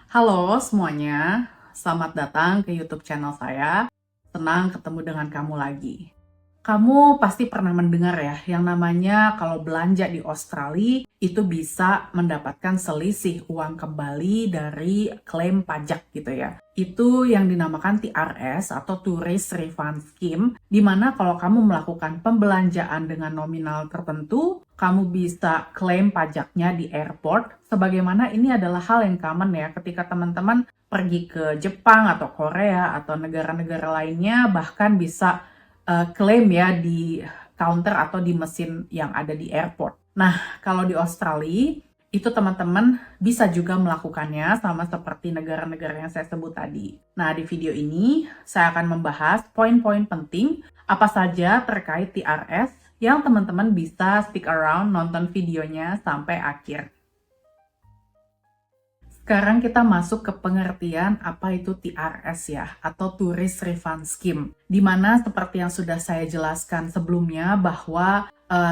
Halo semuanya, selamat datang ke YouTube channel saya. Senang ketemu dengan kamu lagi. Kamu pasti pernah mendengar ya, yang namanya kalau belanja di Australia itu bisa mendapatkan selisih uang kembali dari klaim pajak gitu ya. Itu yang dinamakan TRS atau Tourist Refund Scheme, di mana kalau kamu melakukan pembelanjaan dengan nominal tertentu, kamu bisa klaim pajaknya di airport. Sebagaimana ini adalah hal yang common ya, ketika teman-teman pergi ke Jepang atau Korea atau negara-negara lainnya, bahkan bisa klaim ya di counter atau di mesin yang ada di airport. Nah, kalau di Australia, itu teman-teman bisa juga melakukannya sama seperti negara-negara yang saya sebut tadi. Nah, di video ini saya akan membahas poin-poin penting apa saja terkait TRS yang teman-teman bisa stick around nonton videonya sampai akhir. Sekarang kita masuk ke pengertian apa itu TRS ya, atau Tourist Refund Scheme. Di mana seperti yang sudah saya jelaskan sebelumnya bahwa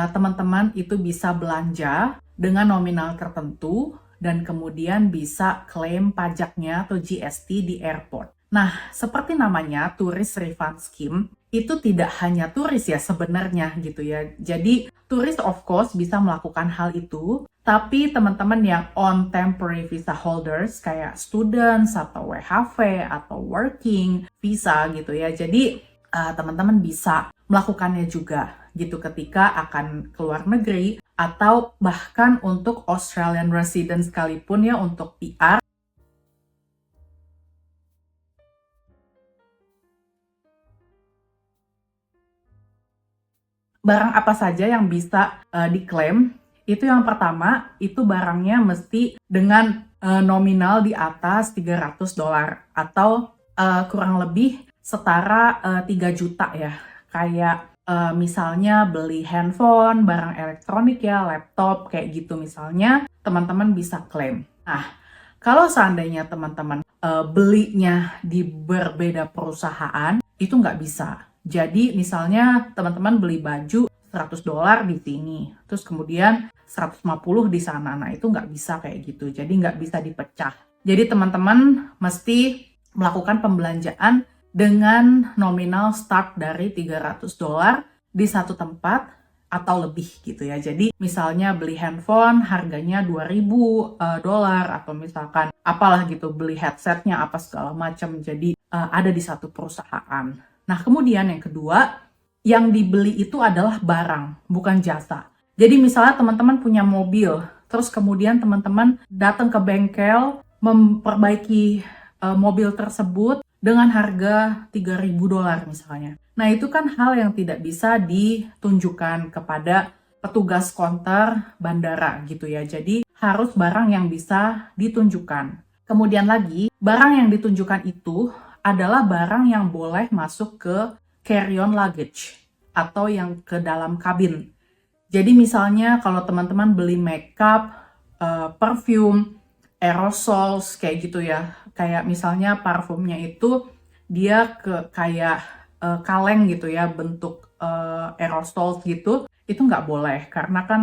teman-teman itu bisa belanja dengan nominal tertentu dan kemudian bisa klaim pajaknya atau GST di airport. Nah, seperti namanya Tourist Refund Scheme, itu tidak hanya turis ya sebenarnya gitu ya. Jadi turis of course bisa melakukan hal itu, tapi teman-teman yang on temporary visa holders kayak students atau WHV atau working visa gitu ya. Jadi teman-teman bisa melakukannya juga gitu ketika akan keluar negeri atau bahkan untuk Australian resident sekalipun ya, untuk PR. Barang apa saja yang bisa diklaim? Itu yang pertama, itu barangnya mesti dengan nominal di atas $300 atau kurang lebih setara 3 juta ya. Kayak misalnya beli handphone, barang elektronik ya, laptop kayak gitu misalnya, teman-teman bisa klaim. Nah, kalau seandainya teman-teman belinya di berbeda perusahaan, itu nggak bisa. Jadi misalnya teman-teman beli baju $100 di sini, terus kemudian 150 di sana. Nah, itu nggak bisa kayak gitu. Jadi nggak bisa dipecah. Jadi teman-teman mesti melakukan pembelanjaan dengan nominal start dari $300 di satu tempat atau lebih gitu ya. Jadi misalnya beli handphone harganya $2.000 atau misalkan apalah gitu, beli headsetnya apa segala macam. Jadi ada di satu perusahaan. Nah, kemudian yang kedua, yang dibeli itu adalah barang, bukan jasa. Jadi misalnya teman-teman punya mobil, terus kemudian teman-teman datang ke bengkel memperbaiki mobil tersebut dengan harga $3.000 misalnya. Nah, itu kan hal yang tidak bisa ditunjukkan kepada petugas konter bandara gitu ya. Jadi harus barang yang bisa ditunjukkan. Kemudian lagi, barang yang ditunjukkan itu adalah barang yang boleh masuk ke carry-on luggage atau yang ke dalam kabin. Jadi misalnya kalau teman-teman beli makeup, perfume, aerosols kayak gitu ya. Kayak misalnya parfumnya itu dia kayak kaleng gitu ya, bentuk aerosols gitu. Itu nggak boleh karena kan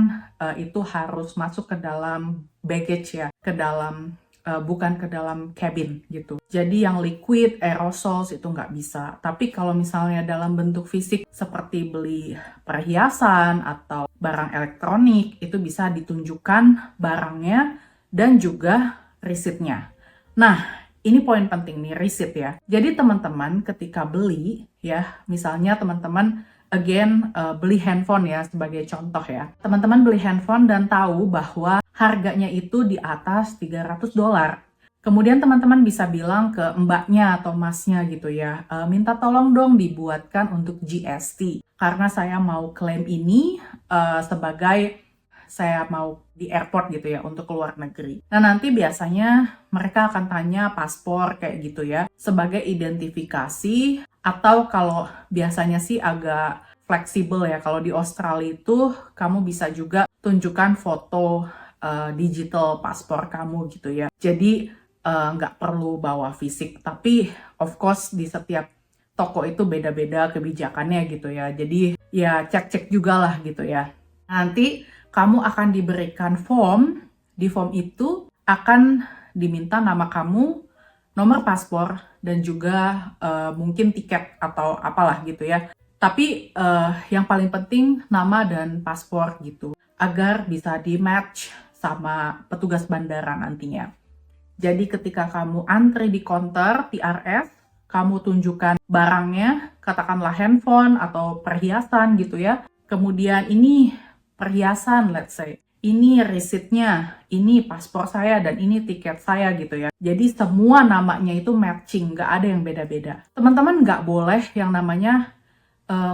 itu harus masuk ke dalam baggage ya, ke dalam bukan ke dalam cabin gitu. Jadi yang liquid, aerosols itu nggak bisa. Tapi kalau misalnya dalam bentuk fisik seperti beli perhiasan atau barang elektronik, itu bisa ditunjukkan barangnya dan juga resitnya. Nah, ini poin penting nih, receipt ya. Jadi teman-teman ketika beli ya, misalnya teman-teman again beli handphone ya sebagai contoh ya. Teman-teman beli handphone dan tahu bahwa harganya itu di atas $300. Kemudian teman-teman bisa bilang ke mbaknya atau masnya gitu ya, minta tolong dong dibuatkan untuk GST. Karena saya mau klaim ini sebagai saya mau di airport gitu ya untuk keluar negeri. Nah, nanti biasanya mereka akan tanya paspor kayak gitu ya sebagai identifikasi, atau kalau biasanya sih agak fleksibel ya. Kalau di Australia itu kamu bisa juga tunjukkan foto digital paspor kamu gitu ya. Jadi nggak perlu bawa fisik, tapi of course di setiap toko itu beda-beda kebijakannya gitu ya. Jadi ya cek-cek juga lah gitu ya. Nanti kamu akan diberikan form, di form itu akan diminta nama kamu, nomor paspor, dan juga mungkin tiket atau apalah gitu ya. Tapi yang paling penting nama dan paspor gitu, agar bisa di-match sama petugas bandara nantinya. Jadi ketika kamu antri di counter TRS, kamu tunjukkan barangnya, katakanlah handphone atau perhiasan gitu ya. Kemudian ini perhiasan, let's say. Ini resitnya, ini paspor saya, dan ini tiket saya gitu ya. Jadi semua namanya itu matching, nggak ada yang beda-beda. Teman-teman nggak boleh yang namanya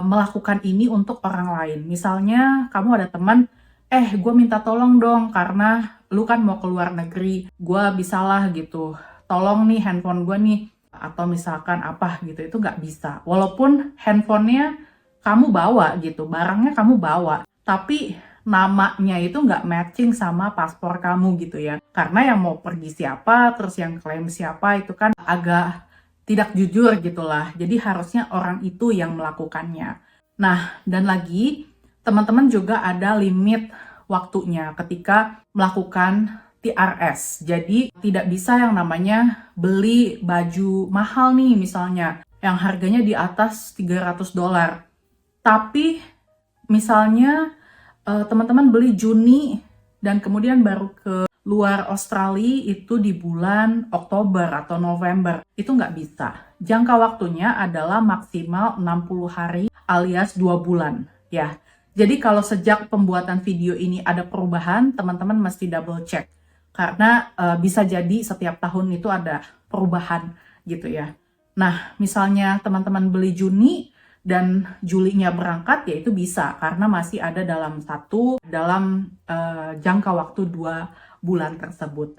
melakukan ini untuk orang lain. Misalnya kamu ada teman, gue minta tolong dong karena lu kan mau ke luar negeri, gue bisalah gitu, tolong nih handphone gue nih, atau misalkan apa gitu, itu nggak bisa. Walaupun handphonenya kamu bawa gitu, barangnya kamu bawa, tapi namanya itu nggak matching sama paspor kamu gitu ya. Karena yang mau pergi siapa, terus yang klaim siapa, itu kan agak tidak jujur gitulah. Jadi harusnya orang itu yang melakukannya. Nah, dan lagi teman-teman juga ada limit waktunya ketika melakukan TRS. Jadi tidak bisa yang namanya beli baju mahal nih misalnya, yang harganya di atas $300. Tapi misalnya teman-teman beli Juni dan kemudian baru ke luar Australia itu di bulan Oktober atau November, itu nggak bisa. Jangka waktunya adalah maksimal 60 hari alias 2 bulan ya. Jadi kalau sejak pembuatan video ini ada perubahan, teman-teman mesti double check. Karena bisa jadi setiap tahun itu ada perubahan gitu ya. Nah, misalnya teman-teman beli Juni dan Julinya berangkat, ya itu bisa karena masih ada dalam jangka waktu 2 bulan tersebut.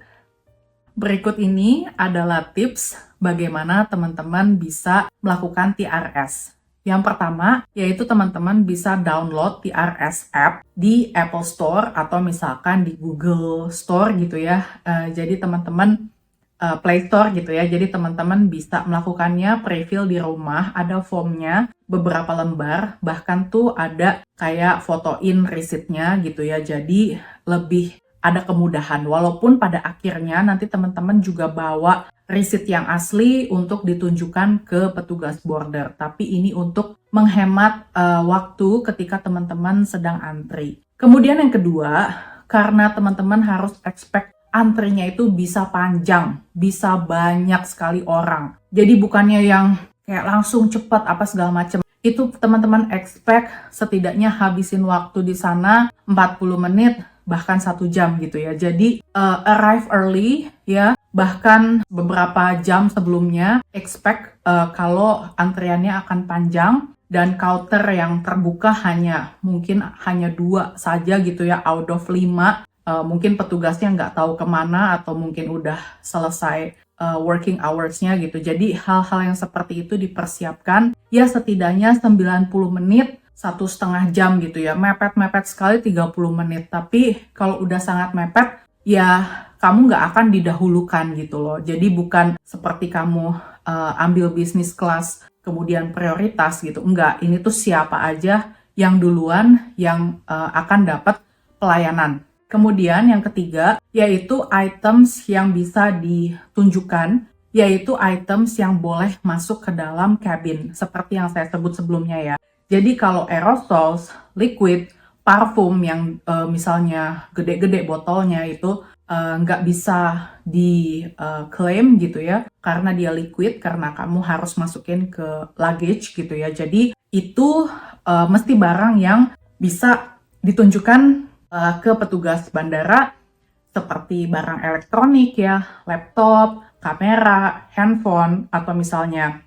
Berikut ini adalah tips bagaimana teman-teman bisa melakukan TRS. Yang pertama, yaitu teman-teman bisa download TRS app di Apple Store atau misalkan di Google Store gitu ya. Jadi teman-teman Play Store gitu ya. Jadi teman-teman bisa melakukannya prefill di rumah, ada formnya beberapa lembar, bahkan tuh ada kayak fotoin resitnya gitu ya. Jadi lebih ada kemudahan, walaupun pada akhirnya nanti teman-teman juga bawa receipt yang asli untuk ditunjukkan ke petugas border. Tapi ini untuk menghemat waktu ketika teman-teman sedang antri. Kemudian yang kedua, karena teman-teman harus expect antrinya itu bisa panjang, bisa banyak sekali orang. Jadi bukannya yang kayak langsung cepat apa segala macam. Itu teman-teman expect setidaknya habisin waktu di sana 40 menit, bahkan 1 jam gitu ya. Jadi arrive early ya, bahkan beberapa jam sebelumnya expect kalau antriannya akan panjang dan counter yang terbuka mungkin hanya 2 saja gitu ya, out of 5. Mungkin petugasnya nggak tahu kemana atau mungkin udah selesai working hours-nya gitu. Jadi hal-hal yang seperti itu dipersiapkan ya, setidaknya 90 menit, 1,5 jam gitu ya. Mepet-mepet sekali 30 menit. Tapi kalau udah sangat mepet, ya kamu nggak akan didahulukan gitu loh. Jadi bukan seperti kamu ambil bisnis kelas kemudian prioritas gitu. Enggak, ini tuh siapa aja yang duluan yang akan dapat pelayanan. Kemudian yang ketiga, yaitu items yang bisa ditunjukkan, yaitu items yang boleh masuk ke dalam cabin, seperti yang saya sebut sebelumnya ya. Jadi kalau aerosols, liquid, parfum yang misalnya gede-gede botolnya itu nggak bisa diklaim gitu ya, karena dia liquid, karena kamu harus masukin ke luggage gitu ya. Jadi itu mesti barang yang bisa ditunjukkan ke petugas bandara, seperti barang elektronik ya, laptop, kamera, handphone, atau misalnya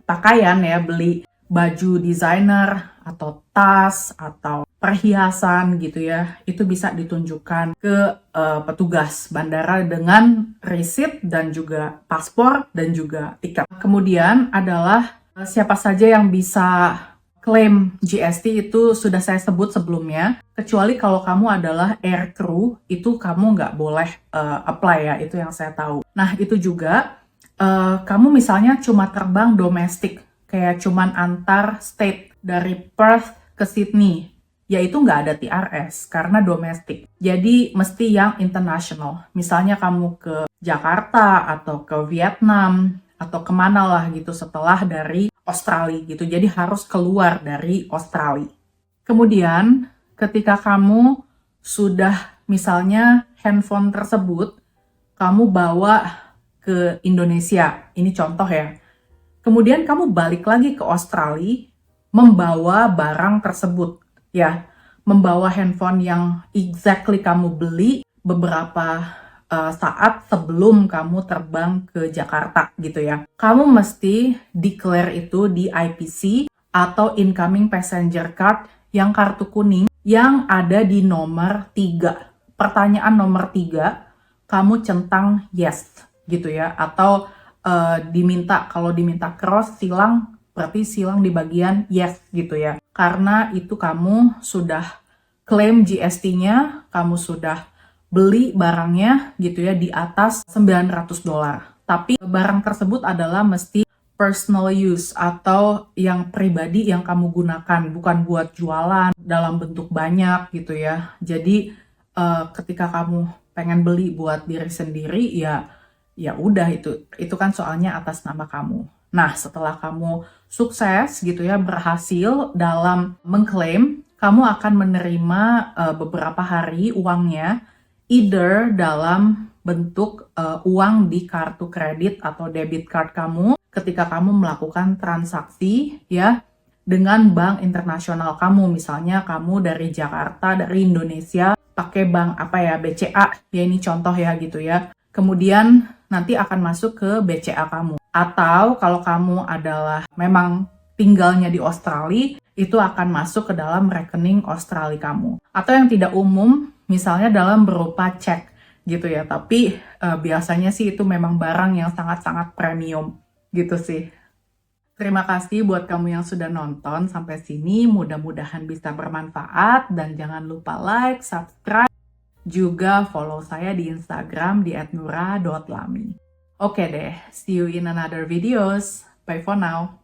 pakaian ya, beli baju desainer atau tas atau perhiasan gitu ya, itu bisa ditunjukkan ke petugas bandara dengan receipt dan juga paspor dan juga tiket. Kemudian adalah siapa saja yang bisa klaim GST, itu sudah saya sebut sebelumnya, kecuali kalau kamu adalah air crew, itu kamu nggak boleh apply ya, itu yang saya tahu. Nah itu juga kamu misalnya cuma terbang domestik, kayak cuman antar state dari Perth ke Sydney, yaitu nggak ada TRS karena domestik. Jadi mesti yang international. Misalnya kamu ke Jakarta atau ke Vietnam atau kemana lah gitu setelah dari Australia gitu. Jadi harus keluar dari Australia. Kemudian ketika kamu sudah misalnya handphone tersebut kamu bawa ke Indonesia, ini contoh ya. Kemudian kamu balik lagi ke Australia membawa barang tersebut ya, membawa handphone yang exactly kamu beli beberapa saat sebelum kamu terbang ke Jakarta gitu ya. Kamu mesti declare itu di IPC atau Incoming Passenger Card yang kartu kuning yang ada di nomor 3. Pertanyaan nomor 3, kamu centang yes gitu ya. Atau kalau diminta cross silang, berarti silang di bagian yes gitu ya. Karena itu kamu sudah klaim GST-nya, kamu sudah beli barangnya gitu ya di atas $900. Tapi barang tersebut adalah mesti personal use atau yang pribadi yang kamu gunakan, bukan buat jualan dalam bentuk banyak gitu ya. Jadi ketika kamu pengen beli buat diri sendiri ya udah itu kan soalnya atas nama kamu. Nah, setelah kamu sukses gitu ya, berhasil dalam mengklaim, kamu akan menerima beberapa hari uangnya either dalam bentuk uang di kartu kredit atau debit card kamu ketika kamu melakukan transaksi ya dengan bank internasional kamu. Misalnya kamu dari Jakarta, dari Indonesia pakai bank apa ya, BCA ya, ini contoh ya gitu ya. Kemudian nanti akan masuk ke BCA kamu. Atau kalau kamu adalah memang tinggalnya di Australia, itu akan masuk ke dalam rekening Australia kamu. Atau yang tidak umum, misalnya dalam berupa cek gitu ya. Tapi biasanya sih itu memang barang yang sangat-sangat premium gitu sih. Terima kasih buat kamu yang sudah nonton sampai sini. Mudah-mudahan bisa bermanfaat dan jangan lupa like, subscribe, juga follow saya di Instagram di @nura.lami. Oke deh, see you in another videos. Bye for now.